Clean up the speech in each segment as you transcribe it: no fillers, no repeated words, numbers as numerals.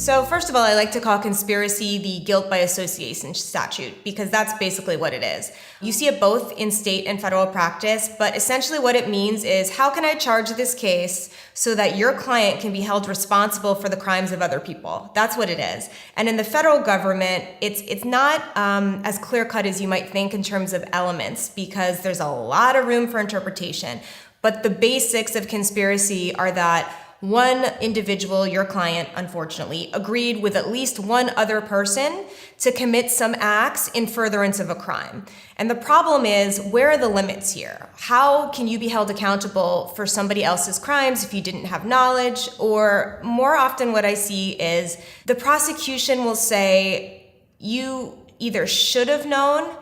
So first of all, I like to call conspiracy the guilt by association statute because that's basically what it is. You see it both in state and federal practice, but essentially what it means is how can I charge this case so that your client can be held responsible for the crimes of other people? That's what it is. And in the federal government, it's not as clear-cut as you might think in terms of elements because there's a lot of room for interpretation. But the basics of conspiracy are that one individual, your client, unfortunately, agreed with at least one other person to commit some acts in furtherance of a crime. And the problem is, where are the limits here? How can you be held accountable for somebody else's crimes if you didn't have knowledge? Or more often what I see is the prosecution will say, you either should have known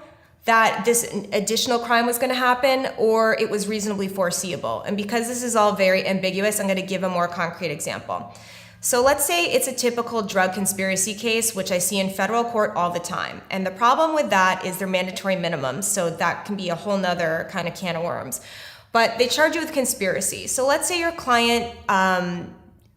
that this additional crime was going to happen, or it was reasonably foreseeable. And because this is all very ambiguous, I'm going to give a more concrete example. So let's say it's a typical drug conspiracy case, which I see in federal court all the time. And the problem with that is they're mandatory minimums, so that can be a whole nother kind of can of worms. But they charge you with conspiracy. So let's say your client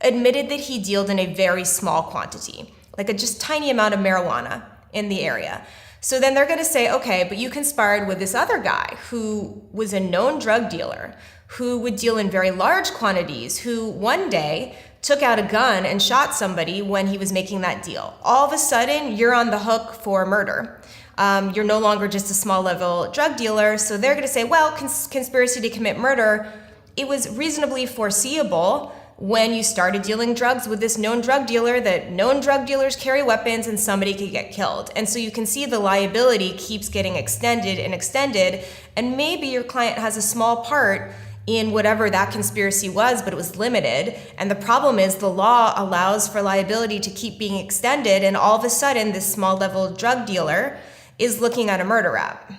admitted that he dealed in a very small quantity, like a just tiny amount of marijuana in the area. So then they're going to say, okay, but you conspired with this other guy who was a known drug dealer, who would deal in very large quantities, who one day took out a gun and shot somebody when he was making that deal. All of a sudden, you're on the hook for murder. You're no longer just a small level drug dealer. So they're going to say, well, conspiracy to commit murder, it was reasonably foreseeable when you started dealing drugs with this known drug dealer that known drug dealers carry weapons and somebody could get killed. And so you can see the liability keeps getting extended and extended, and maybe your client has a small part in whatever that conspiracy was, but it was limited. And the problem is the law allows for liability to keep being extended, and all of a sudden this small level drug dealer is looking at a murder rap.